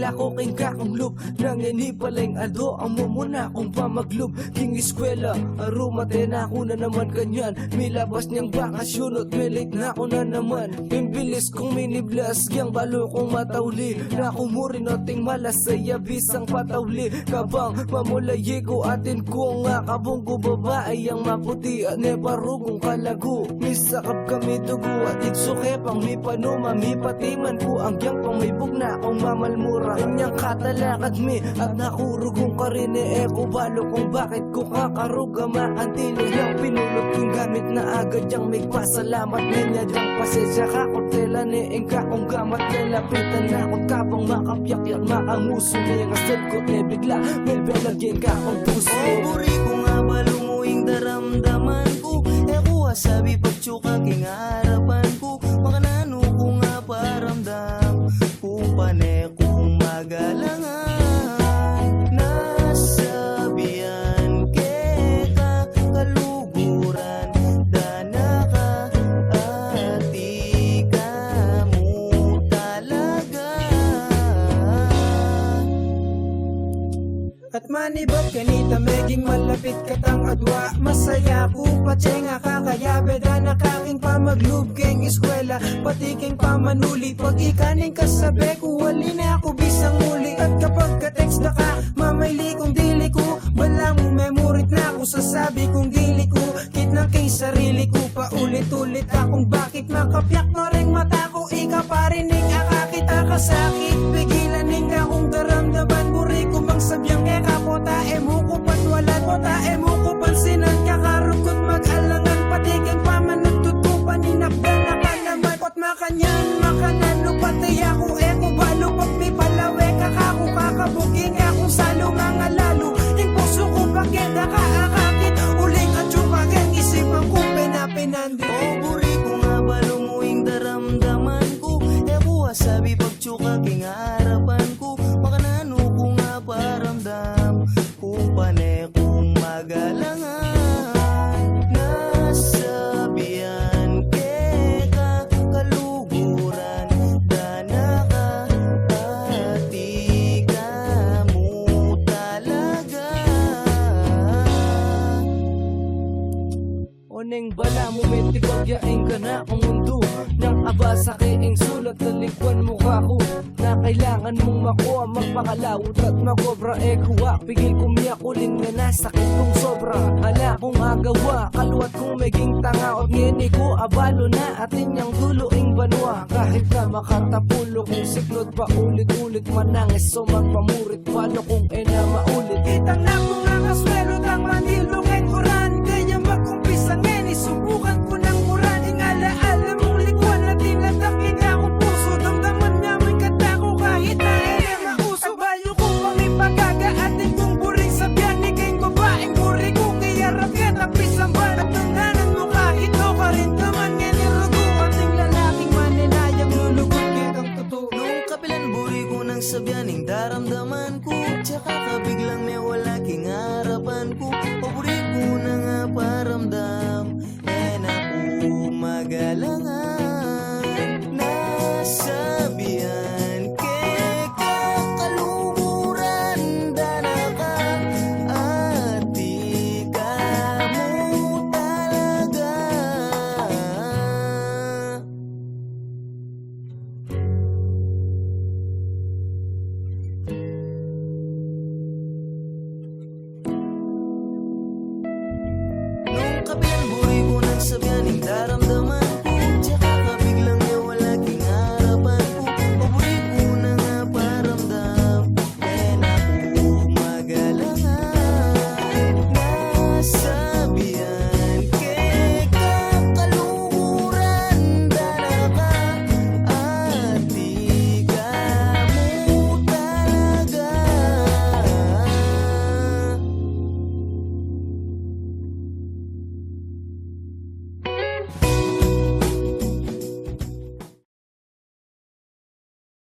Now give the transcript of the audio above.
eskwela ko king kakong loop nang inipaling ado ang mumuna kung pamaglub king eskwela arumate na ako na naman kanyan milabas niyang bakasyon at milit na ako na naman imbilis kong miniblas gyang balo kong matawli na kumuri nating malasaya bisang patawli kabang mamulayi ko atin ko nga kabunggo babae ang maputi at nebarugong kalago misakap kami dugo at itsuke pang mi panuma mi patiman ko ang gyang pang may bugna kong mamalmura inyang katalakad mi at nakurugong karine ko balo kung bakit ko kakaruga maantilo yung pinulot kong gamit na agad yung may pasalamat niya yung pasensya ka ko tela ni engka kong gamat nilapitan na ko kapang makapyak-yak makanguso niya nga set ko bigla may belagyan ka kong puso buri ko nga balumuing daramdaman ko ko sabi pagtsuka king harapan ko makanano ko nga paramdam kung pane kung magalangan nasabihan keka kaluguran dana ka at ika mo talaga at manibag kanita meging malapit katang adwa masaya po patsenga kakayabe da nakaking pamaglub king eskwela pati king pamanuli pag ikaning kasabi ko wali na ako bisang muli at kapag ka-text na ka mamayli kong dili ko bala mo memorit na ako sasabi kong dili ko kitnang king sarili ko paulit-ulit akong bakit makapyak na ring mata ko ikaw pa rin ning akakita kasakit pigilan ning akong daramdaman buri ko mang sabyang mo tae mo ko panwalan mo tae mo ko pansinan kakarukot mag-alangan pati kang pamanagtut ko paninakdan na ka naman pot makanyan makanano pati ako ko balo pag may palawe kakako kakabuging akong salo mga lalo yung puso ko bakit nakaakakit uling at tsupagin isipan ko pinapinandi buri ko nga balumuing daramdaman ko ko sabi pagtsuka king harapan ko makanano ko nga paramdam kung pane kung magalangan nasabihan keka kaluguran dana ka at ika mo talaga Oneng bala mo metibagyain ka na kung mundo nang abasa kiing sulat talikwan mo kako na kailangan mong makuha magpakalawot at magobra kuha pigil kumiyak uling na nasakit kong sobra hala kong agawa kaluwat kong meging tanga at ngini ko abalo na atin yung dulo ing banwa kahit na makatapulo kong siklod pa ulit-ulit manangis so magpamurit palo kung ena maulit kitang na ko nga kaswelo tang manilong en oran kaya magkumpisang ngeni subukan ko ng uran ingalaala mong likuan na tinatakit akong puso damdaman niya may kata ko kahit na mauso bayo ko pang ipagaga atin kong buring sabyan ni kayong babaeng buri ko kaya rakyat ang pisang barat tangganan mo kahit no ka rin naman ngeni rugo ating lalaking maninayang lulugot kitang totoo nung kapilan buri ko ng sabyaning daramdaman ko tsaka kabiglang may wala king harapan ko buri ko na nga paramdam na ako magalangan nasabihan keka kaluguran dana ka at ika mo talaga nung kapilan